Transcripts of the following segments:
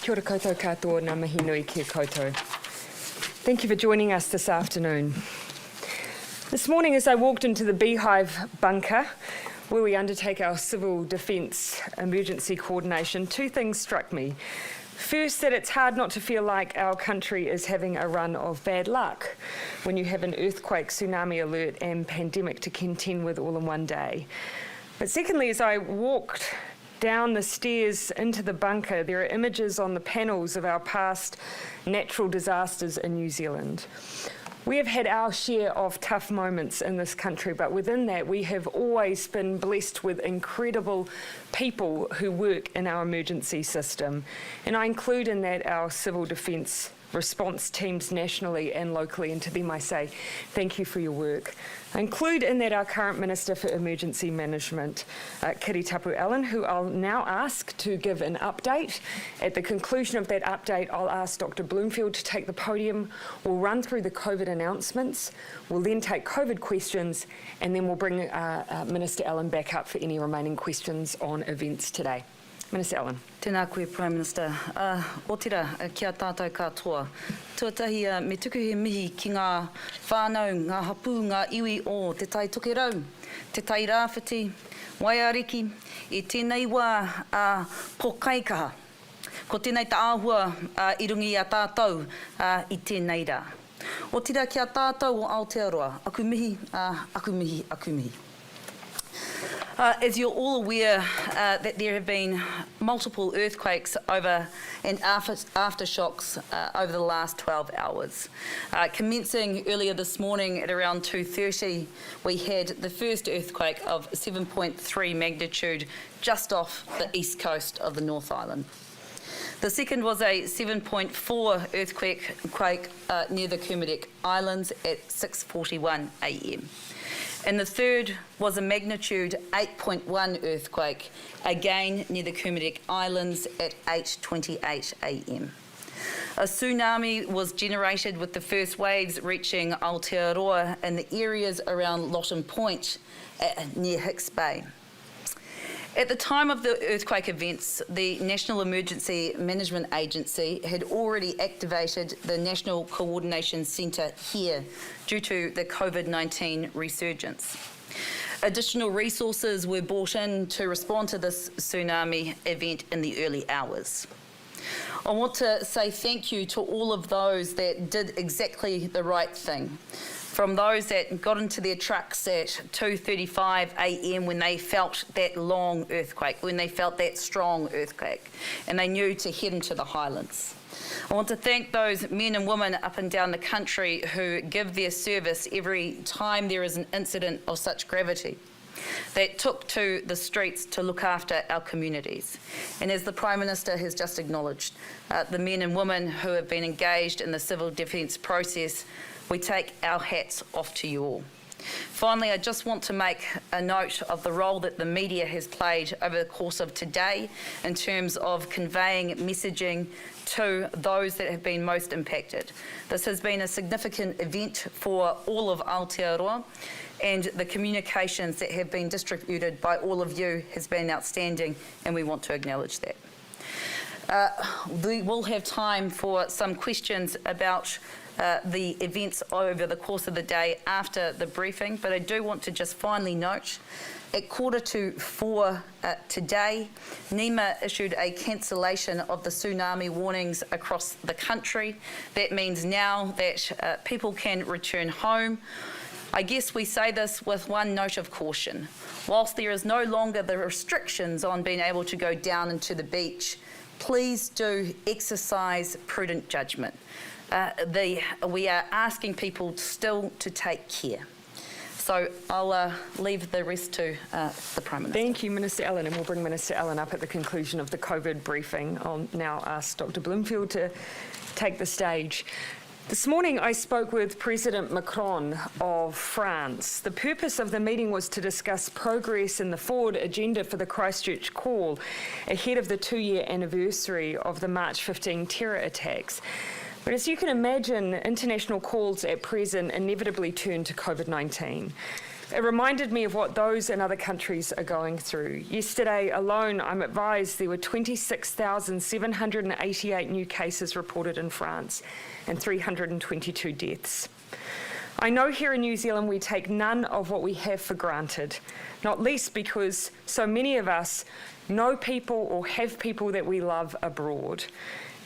Kia ora koutou katoa, ngā mihi nui ki a koutou. Thank you for joining us this afternoon. This morning as I walked into the Beehive bunker, where we undertake our civil defence emergency coordination, two things struck me. First, that it's hard not to feel like our country is having a run of bad luck when you have an earthquake, tsunami alert and pandemic to contend with all in one day. But secondly, as I walked down the stairs into the bunker, there are images on the panels of our past natural disasters in New Zealand. We have had our share of tough moments in this country, but within that we have always been blessed with incredible people who work in our emergency system. And I include in that our civil defence response teams nationally and locally, and to them I say thank you for your work. I include in that our current Minister for Emergency Management, Kiritapu Allen, who I'll now ask to give an update. At the conclusion of that update, I'll ask Dr. Bloomfield to take the podium. We'll run through the COVID announcements. We'll then take COVID questions, and then we'll bring Minister Allen back up for any remaining questions on events today. Minister Allen. Tēnā koe, Prime Minister. O tira, kia tātou katoa. Tuatahi, me tuku he mihi ki ngā whānau, ngā hapū, ngā iwi o te tai toke rau, te tai rāwhiti, waiariki, e tēnei wā pokaikaha. Ko tēnei ta āhua I rungi a tātou I tēnei rā. O tira kia tātou o Aotearoa, aku mihi, aku mihi, aku mihi. As you're all aware that there have been multiple earthquakes over and aftershocks over the last 12 hours. Commencing earlier this morning at around 2:30, we had the first earthquake of 7.3 magnitude just off the east coast of the North Island. The second was a 7.4 earthquake near the Kermadec Islands at 6:41 a.m. And the third was a magnitude 8.1 earthquake, again near the Kermadec Islands at 8:28 a.m. A tsunami was generated with the first waves reaching Aotearoa and the areas around Lotton Point near Hicks Bay. At the time of the earthquake events, the National Emergency Management Agency had already activated the National Coordination Centre here due to the COVID-19 resurgence. Additional resources were brought in to respond to this tsunami event in the early hours. I want to say thank you to all of those that did exactly the right thing. From those that got into their trucks at 2:35 a.m. when they felt that long earthquake, when they felt that strong earthquake, and they knew to head into the highlands. I want to thank those men and women up and down the country who give their service every time there is an incident of such gravity, that took to the streets to look after our communities. And as the Prime Minister has just acknowledged, the men and women who have been engaged in the civil defence process, we take our hats off to you all. Finally, I just want to make a note of the role that the media has played over the course of today in terms of conveying messaging to those that have been most impacted. This has been a significant event for all of Aotearoa, and the communications that have been distributed by all of you has been outstanding, and we want to acknowledge that. We will have time for some questions about the events over the course of the day after the briefing, but I do want to just finally note at 3:45 today, NEMA issued a cancellation of the tsunami warnings across the country. That means now that people can return home. I guess we say this with one note of caution. Whilst there is no longer the restrictions on being able to go down into the beach, please do exercise prudent judgment. We are asking people still to take care. So I'll leave the rest to the Prime Minister. Thank you, Minister Allen, and we'll bring Minister Allen up at the conclusion of the COVID briefing. I'll now ask Dr. Bloomfield to take the stage. This morning I spoke with President Macron of France. The purpose of the meeting was to discuss progress in the forward agenda for the Christchurch call ahead of the 2-year anniversary of the March 15 terror attacks. But as you can imagine, international calls at present inevitably turn to COVID-19. It reminded me of what those in other countries are going through. Yesterday alone, I'm advised there were 26,788 new cases reported in France and 322 deaths. I know here in New Zealand we take none of what we have for granted, not least because so many of us know people or have people that we love abroad.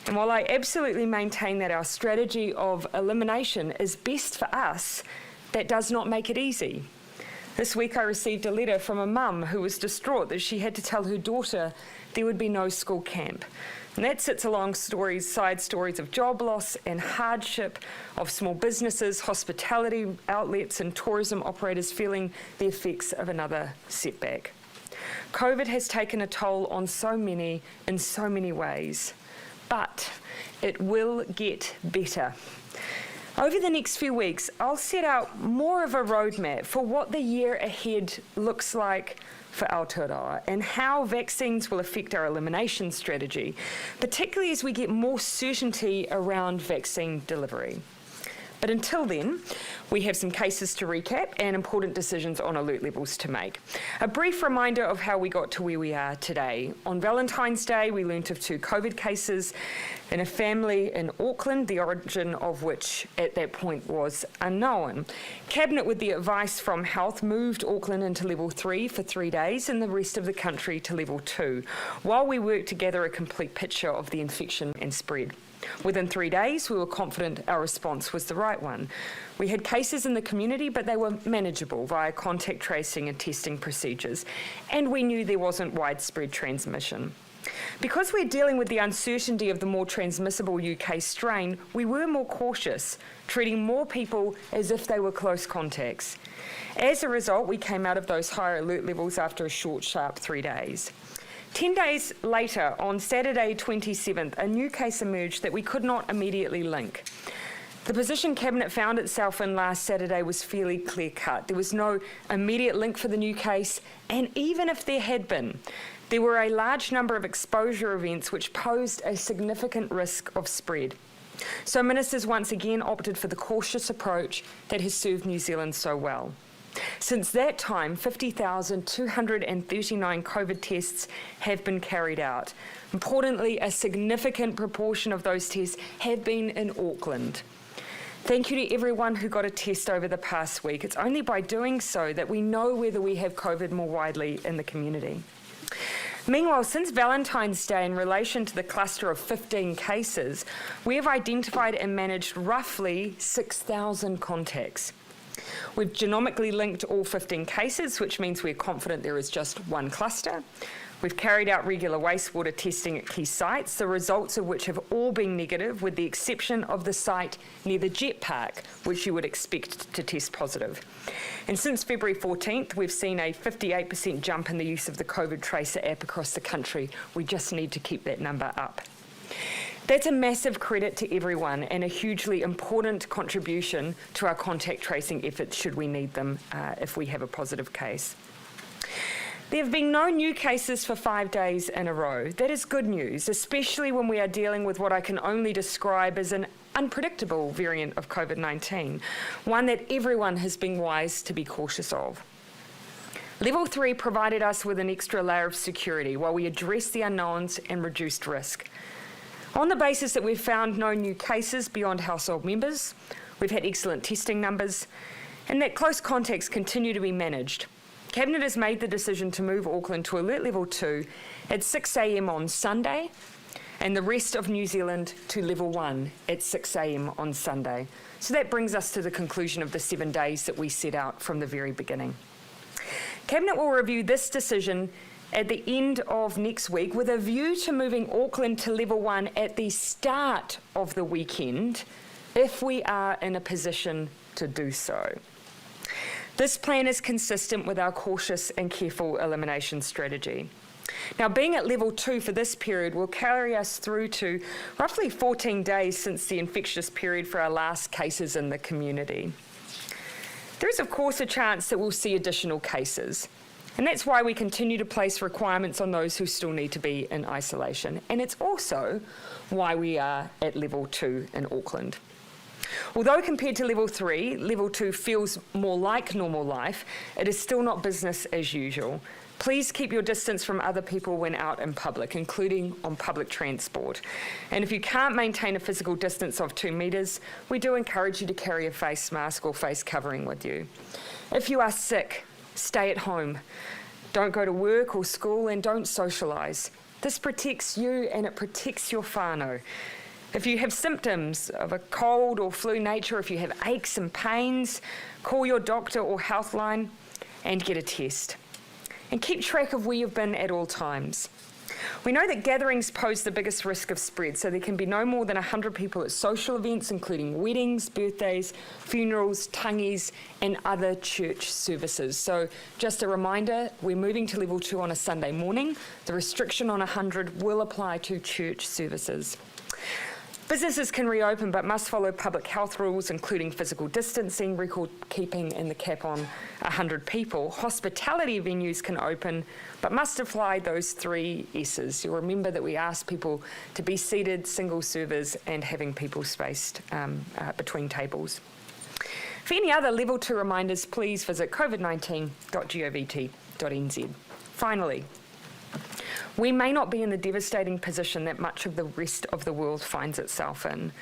And while I absolutely maintain that our strategy of elimination is best for us, that does not make it easy. This week I received a letter from a mum who was distraught that she had to tell her daughter there would be no school camp. And that sits alongside stories of job loss and hardship, of small businesses, hospitality outlets and tourism operators feeling the effects of another setback. COVID has taken a toll on so many in so many ways, but it will get better. Over the next few weeks, I'll set out more of a roadmap for what the year ahead looks like for Aotearoa and how vaccines will affect our elimination strategy, particularly as we get more certainty around vaccine delivery. But until then, we have some cases to recap and important decisions on alert levels to make. A brief reminder of how we got to where we are today. On Valentine's Day, we learnt of 2 COVID cases in a family in Auckland, the origin of which at that point was unknown. Cabinet, with the advice from Health, moved Auckland into level 3 for 3 days and the rest of the country to level 2, while we worked to gather a complete picture of the infection and spread. Within 3 days, we were confident our response was the right one. We had cases in the community, but they were manageable via contact tracing and testing procedures, and we knew there wasn't widespread transmission. Because we're dealing with the uncertainty of the more transmissible UK strain, we were more cautious, treating more people as if they were close contacts. As a result, we came out of those higher alert levels after a short, sharp 3 days. 10 days later, on Saturday 27th, a new case emerged that we could not immediately link. The position Cabinet found itself in last Saturday was fairly clear-cut. There was no immediate link for the new case, and even if there had been, there were a large number of exposure events which posed a significant risk of spread. So ministers once again opted for the cautious approach that has served New Zealand so well. Since that time, 50,239 COVID tests have been carried out. Importantly, a significant proportion of those tests have been in Auckland. Thank you to everyone who got a test over the past week. It's only by doing so that we know whether we have COVID more widely in the community. Meanwhile, since Valentine's Day, in relation to the cluster of 15 cases, we have identified and managed roughly 6,000 contacts. We've genomically linked all 15 cases, which means we're confident there is just one cluster. We've carried out regular wastewater testing at key sites, the results of which have all been negative, with the exception of the site near the jet park, which you would expect to test positive. And since February 14th, we've seen a 58% jump in the use of the COVID Tracer app across the country. We just need to keep that number up. That's a massive credit to everyone and a hugely important contribution to our contact tracing efforts should we need them if we have a positive case. There have been no new cases for 5 days in a row. That is good news, especially when we are dealing with what I can only describe as an unpredictable variant of COVID-19, one that everyone has been wise to be cautious of. Level 3 provided us with an extra layer of security while we addressed the unknowns and reduced risk. On the basis that we've found no new cases beyond household members, we've had excellent testing numbers, and that close contacts continue to be managed, Cabinet has made the decision to move Auckland to Alert Level 2 at 6 a.m. on Sunday, and the rest of New Zealand to Level 1 at 6 a.m. on Sunday. So that brings us to the conclusion of the 7 days that we set out from the very beginning. Cabinet will review this decision at the end of next week with a view to moving Auckland to Level 1 at the start of the weekend if we are in a position to do so. This plan is consistent with our cautious and careful elimination strategy. Now, being at Level 2 for this period will carry us through to roughly 14 days since the infectious period for our last cases in the community. There is, of course, a chance that we'll see additional cases, and that's why we continue to place requirements on those who still need to be in isolation. And it's also why we are at Level 2 in Auckland. Although compared to level 3, level 2 feels more like normal life, it is still not business as usual. Please keep your distance from other people when out in public, including on public transport. And if you can't maintain a physical distance of 2 metres, we do encourage you to carry a face mask or face covering with you. If you are sick, stay at home. Don't go to work or school and don't socialise. This protects you and it protects your whānau. If you have symptoms of a cold or flu nature, if you have aches and pains, call your doctor or healthline and get a test. And keep track of where you've been at all times. We know that gatherings pose the biggest risk of spread, so there can be no more than 100 people at social events, including weddings, birthdays, funerals, tangis, and other church services. So just a reminder, we're moving to level 2 on a Sunday morning. The restriction on 100 will apply to church services. Businesses can reopen but must follow public health rules, including physical distancing, record keeping, and the cap on 100 people. Hospitality venues can open but must apply those 3 S's. You'll remember that we asked people to be seated, single servers, and having people spaced between tables. For any other level 2 reminders, please visit covid19.govt.nz. Finally, we may not be in the devastating position that much of the rest of the world finds itself in,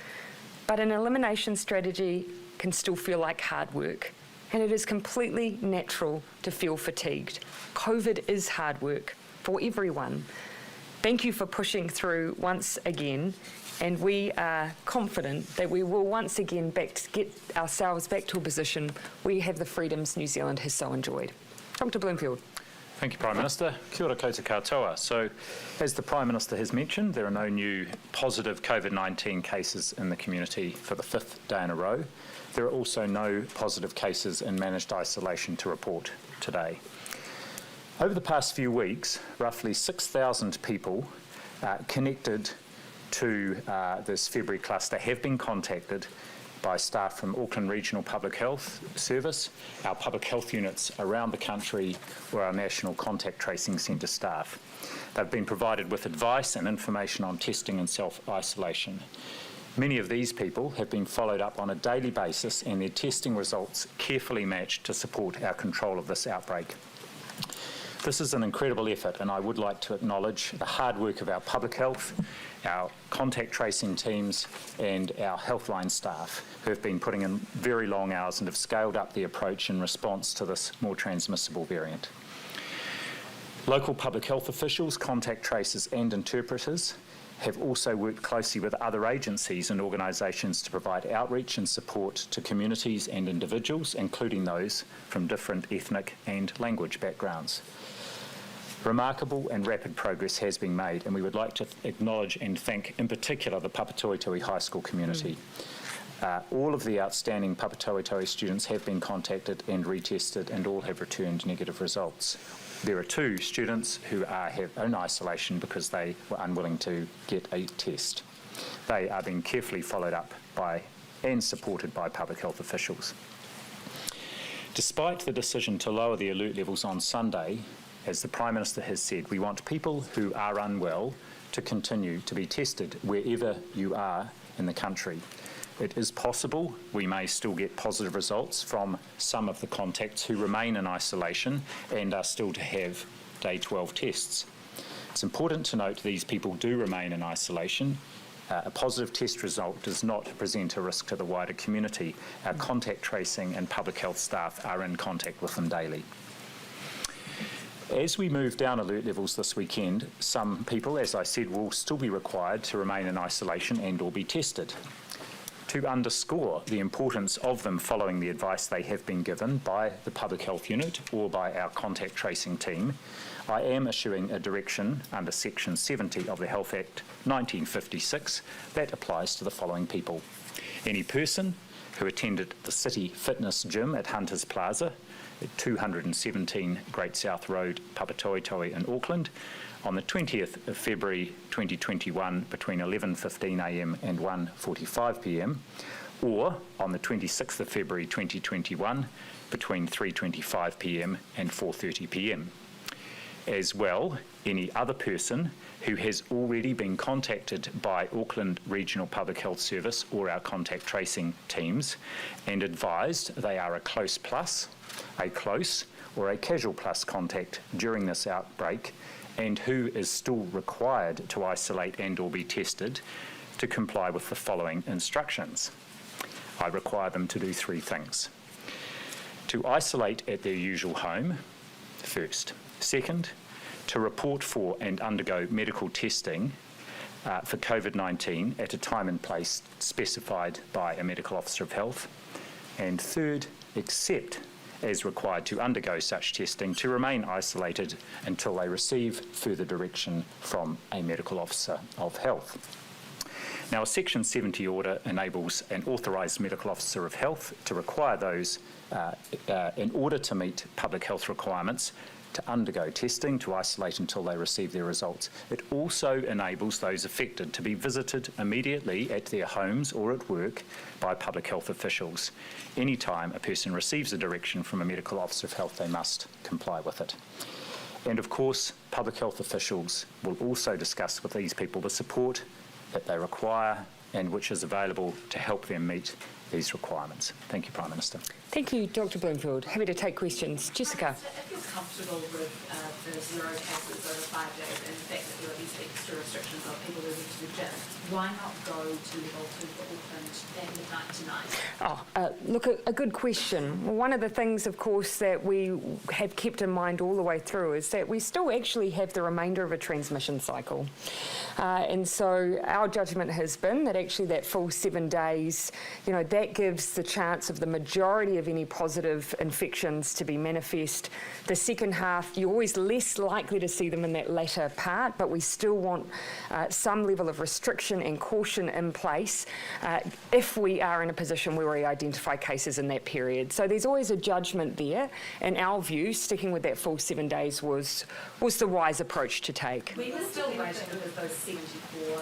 but an elimination strategy can still feel like hard work, and it is completely natural to feel fatigued. COVID is hard work for everyone. Thank you for pushing through once again, and we are confident that we will once again get ourselves back to a position we have the freedoms New Zealand has so enjoyed. Dr. Bloomfield. Thank you, Prime Minister. Kia ora koutou katoa. So, as the Prime Minister has mentioned, there are no new positive COVID-19 cases in the community for the 5th day in a row. There are also no positive cases in managed isolation to report today. Over the past few weeks, roughly 6,000 people connected to this February cluster have been contacted by staff from Auckland Regional Public Health Service, our public health units around the country, or our National Contact Tracing Centre staff. They've been provided with advice and information on testing and self-isolation. Many of these people have been followed up on a daily basis and their testing results carefully matched to support our control of this outbreak. This is an incredible effort, and I would like to acknowledge the hard work of our public health, our contact tracing teams, and our healthline staff who have been putting in very long hours and have scaled up the approach in response to this more transmissible variant. Local public health officials, contact tracers, and interpreters have also worked closely with other agencies and organisations to provide outreach and support to communities and individuals, including those from different ethnic and language backgrounds. Remarkable and rapid progress has been made, and we would like to acknowledge and thank in particular the Papatoetoe High School community. All of the outstanding Papatoetoe students have been contacted and retested, and all have returned negative results. There are 2 students who have in isolation because they were unwilling to get a test. They are being carefully followed up by and supported by public health officials. Despite the decision to lower the alert levels on Sunday, as the Prime Minister has said, we want people who are unwell to continue to be tested wherever you are in the country. It is possible we may still get positive results from some of the contacts who remain in isolation and are still to have day 12 tests. It's important to note these people do remain in isolation. A positive test result does not present a risk to the wider community. Our contact tracing and public health staff are in contact with them daily. As we move down alert levels this weekend, some people, as I said, will still be required to remain in isolation and or be tested. To underscore the importance of them following the advice they have been given by the Public Health Unit or by our contact tracing team, I am issuing a direction under Section 70 of the Health Act 1956 that applies to the following people. Any person who attended the City Fitness Gym at Hunters Plaza at 217 Great South Road, Papatoetoe in Auckland on the 20th of February 2021 between 11:15am and 1:45pm, or on the 26th of February 2021 between 3:25pm and 4:30pm. As well, any other person who has already been contacted by Auckland Regional Public Health Service or our contact tracing teams and advised they are a close plus, a close or a casual plus contact during this outbreak, and who is still required to isolate and or be tested, to comply with the following instructions. I require them to do 3 things. To isolate at their usual home, first. Second, to report for and undergo medical testing for COVID-19 at a time and place specified by a medical officer of health. And third, except as required to undergo such testing, to remain isolated until they receive further direction from a medical officer of health. Now, a Section 70 order enables an authorised medical officer of health to require those, in order to meet public health requirements, to undergo testing, to isolate until they receive their results. It also enables those affected to be visited immediately at their homes or at work by public health officials. Anytime a person receives a direction from a medical officer of health, they must comply with it. And of course, public health officials will also discuss with these people the support that they require and which is available to help them meet these requirements. Thank you, Prime Minister. Thank you, Dr Bloomfield. Happy to take questions. Jessica. If you're comfortable with the 0 cases over 5 days and the fact that there are these extra restrictions on people moving to the gym, why not go to level 2 for Auckland at midnight tonight? Look, a good question. Well, one of the things, of course, that we have kept in mind all the way through is that we still actually have the remainder of a transmission cycle. And so our judgment has been that actually that full 7 days, that gives the chance of the majority of any positive infections to be manifest. The second half, you're always less likely to see them in that latter part, but we still want some level of restriction and caution in place if we are in a position where we identify cases in that period. So there's always a judgment there. In our view, sticking with that full 7 days was the wise approach to take. We were still waiting with those 74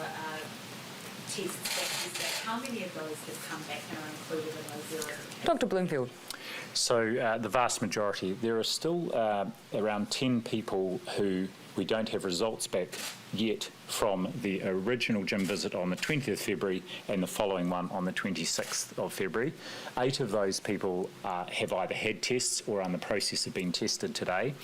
tests back. How many of those have come back and are included in those 0? Dr Bloomfield. So the vast majority, there are still around 10 people who we don't have results back yet from the original gym visit on the 20th of February and the following one on the 26th of February. 8 of those people have either had tests or are in the process of being tested today.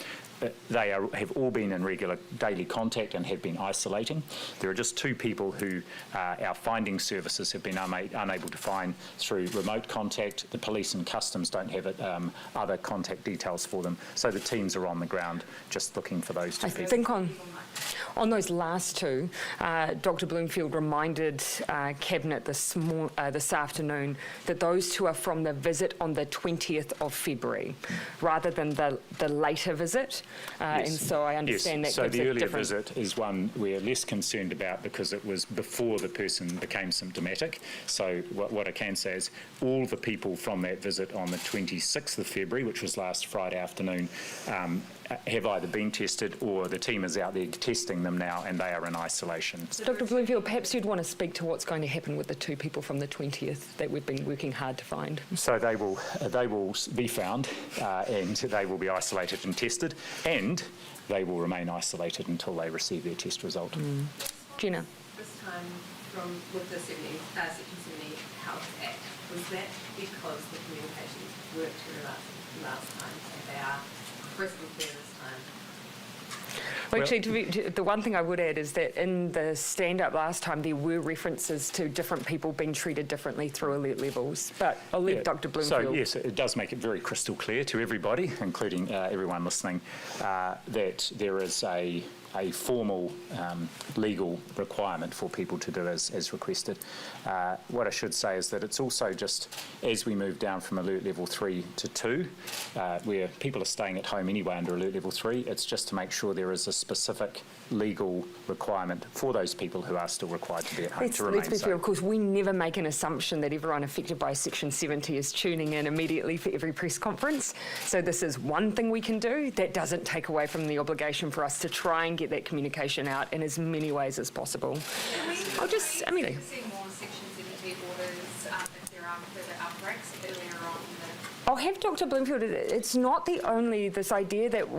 They have all been in regular daily contact and have been isolating. There are just 2 people who our finding services have been unable to find through remote contact. The police and customs don't have other contact details for them. So the teams are on the ground just looking for those 2 people. I think on those last 2, Dr Bloomfield reminded Cabinet this afternoon that those 2 are from the visit on the 20th of February rather than the later visit. Yes. And so I understand that so gives the a earlier different visit is one we're less concerned about because it was before the person became symptomatic. So what I can say is all the people from that visit on the 26th of February, which was last Friday afternoon, have either been tested or the team is out there testing them now and they are in isolation. Dr Bloomfield, perhaps you'd want to speak to what's going to happen with the 2 people from the 20th that we've been working hard to find. So they will be found and they will be isolated and tested, and they will remain isolated until they receive their test result. Jenna. This time with the Section 70 Health Act, was that because the communications worked through last time and they are crystal clear this time? Well, actually, the one thing I would add is that in the stand-up last time, there were references to different people being treated differently through alert levels. But I'll let Dr Bloomfield. So, yes, it does make it very crystal clear to everybody, including everyone listening, that there is a formal legal requirement for people to do as requested. What I should say is that it's also just as we move down from alert level 3 to 2, where people are staying at home anyway under alert level 3, it's just to make sure there is a specific legal requirement for those people who are still required to be at home to remain Let's be fair, of course, we never make an assumption that everyone affected by Section 70 is tuning in immediately for every press conference. So this is one thing we can do. That doesn't take away from the obligation for us to try and get that communication out in as many ways as possible. I'll just, Emily. See more Section 70 orders if there are further outbreaks earlier on I'll have Dr. Bloomfield. It's not this idea that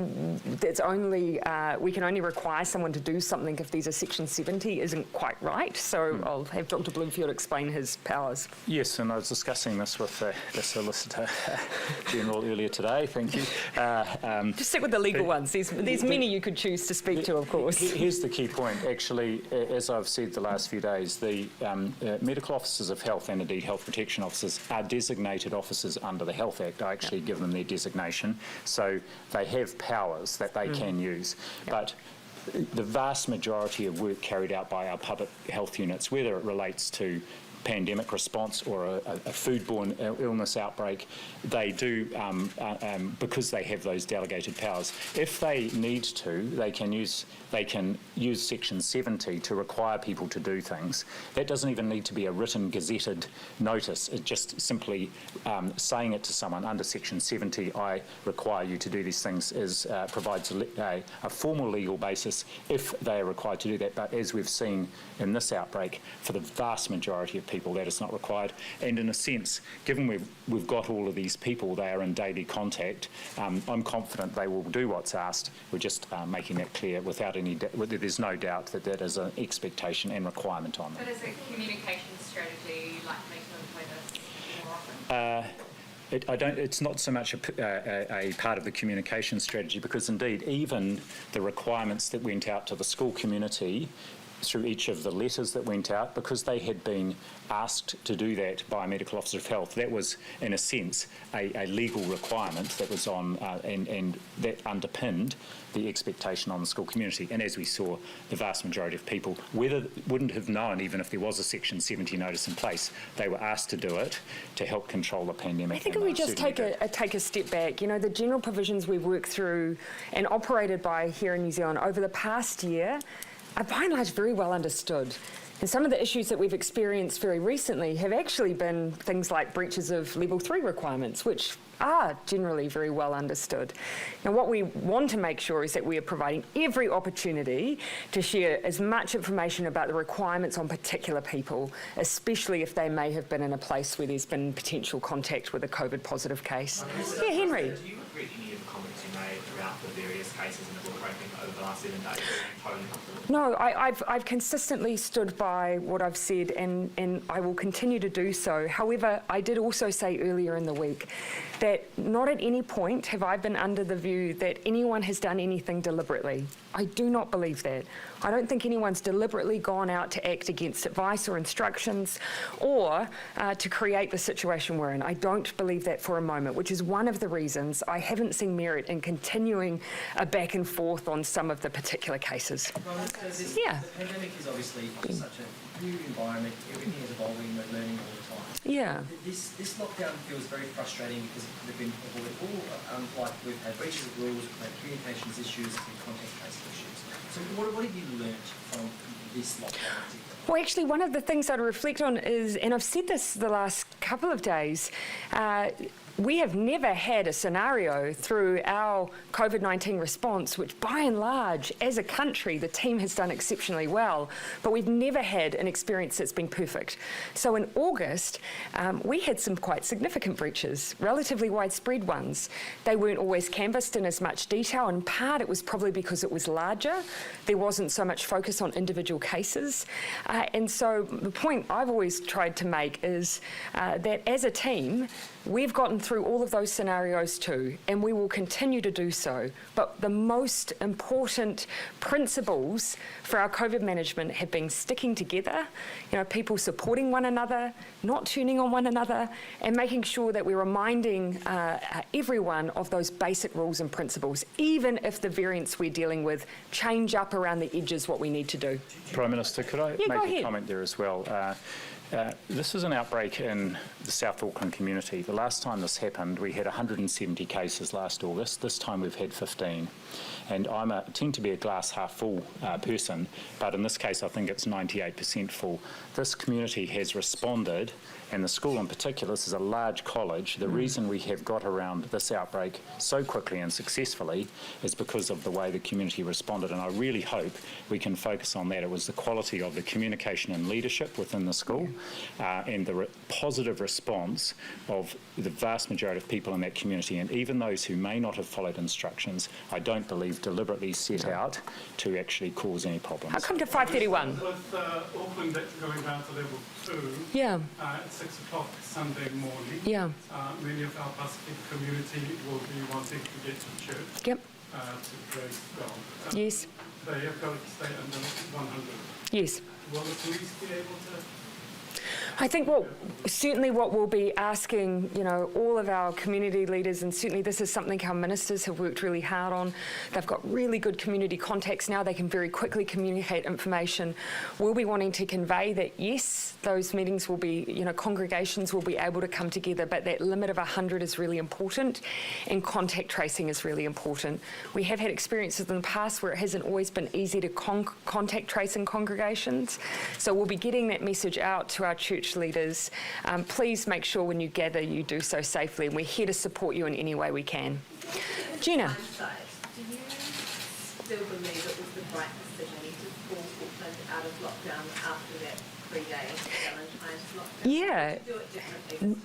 we can only require someone to do something if there's a Section 70 isn't quite right. So I'll have Dr. Bloomfield explain his powers. Yes, and I was discussing this with the Solicitor General earlier today. Thank you. Just stick with the legal ones. There's many you could choose to speak to, of course. Here's the key point. Actually, as I've said the last few days, the medical officers of health and indeed health protection officers are designated officers under the Health Act. I actually give them their designation, so they have powers that they can use. Yep. But the vast majority of work carried out by our public health units, whether it relates to pandemic response or a foodborne illness outbreak, they do because they have those delegated powers. If they need to, they can use Section 70 to require people to do things. That doesn't even need to be a written gazetted notice. It just simply saying it to someone under Section 70, I require you to do these things, provides a formal legal basis if they are required to do that. But as we've seen in this outbreak, for the vast majority of people, that is not required. And in a sense, given we've got all of these people, they are in daily contact, I'm confident they will do what's asked. We're just making that clear without any there's no doubt that is an expectation and requirement on them. But is it communication strategy likely to employ this more often? It's not so much a part of the communication strategy, because indeed even the requirements that went out to the school community through each of the letters that went out, because they had been asked to do that by a medical officer of health, that was in a sense a legal requirement that was on and that underpinned the expectation on the school community. And as we saw, the vast majority of people wouldn't have known, even if there was a Section 70 notice in place. They were asked to do it to help control the pandemic. I think if we just take a step back, the general provisions we've worked through and operated by here in New Zealand over the past year are by and large very well understood. And some of the issues that we've experienced very recently have actually been things like breaches of Level 3 requirements, which are generally very well understood. Now, what we want to make sure is that we are providing every opportunity to share as much information about the requirements on particular people, especially if they may have been in a place where there's been potential contact with a COVID positive case. Yeah, Henry. Do you agree any of the comments you made about the various cases in the book rating over the last 7 days? No, I've consistently stood by what I've said, and I will continue to do so. However, I did also say earlier in the week that not at any point have I been under the view that anyone has done anything deliberately. I do not believe that. I don't think anyone's deliberately gone out to act against advice or instructions or to create the situation we're in. I don't believe that for a moment, which is one of the reasons I haven't seen merit in continuing a back and forth on some of the particular cases. The pandemic is obviously such a new environment. Everything is evolving. We're learning all the time. Yeah. This lockdown feels very frustrating because it could have been avoidable. Like we've had breaches of rules, we've had communications issues, and contact tracing issues. So what have you learnt from this lockdown? Well, actually, one of the things I'd reflect on is, and I've said this the last couple of days, we have never had a scenario through our COVID-19 response, which by and large, as a country, the team has done exceptionally well, but we've never had an experience that's been perfect. So in August, we had some quite significant breaches, relatively widespread ones. They weren't always canvassed in as much detail. In part, it was probably because it was larger. There wasn't so much focus on individual cases. And so the point I've always tried to make is that as a team, we've gotten through all of those scenarios too, and we will continue to do so. But the most important principles for our COVID management have been sticking together, people supporting one another, not turning on one another, and making sure that we're reminding everyone of those basic rules and principles, even if the variants we're dealing with change up around the edges what we need to do. Prime Minister, could I make a comment there as well? This is an outbreak in the South Auckland community. The last time this happened, we had 170 cases last August. This time we've had 15. And I tend to be a glass half full person, but in this case I think it's 98% full. This community has responded And the school in particular, this is a large college, the reason we have got around this outbreak so quickly and successfully is because of the way the community responded, and I really hope we can focus on that. It was the quality of the communication and leadership within the school and the positive response of the vast majority of people in that community, and even those who may not have followed instructions, I don't believe deliberately set out to actually cause any problems. How come to 5:31? With Auckland going down to level 2 Yeah, at 6 o'clock Sunday morning, yeah, many of our Pacific community will be wanting to get to church yep, to praise God. yes, They have got to stay under 100. yes. Will the police be able to? I think certainly what we'll be asking, all of our community leaders, and certainly this is something our ministers have worked really hard on. They've got really good community contacts now. They can very quickly communicate information. We'll be wanting to convey that, yes, those meetings will be, congregations will be able to come together, but that limit of 100 is really important, and contact tracing is really important. We have had experiences in the past where it hasn't always been easy to contact trace in congregations. So we'll be getting that message out to our church leaders. Please make sure when you gather you do so safely, and we're here to support you in any way we can. Gina. Do you still believe it was the right decision to pull Auckland out of lockdown after that 3-day Valentine's lockdown? Yeah. To do it differently?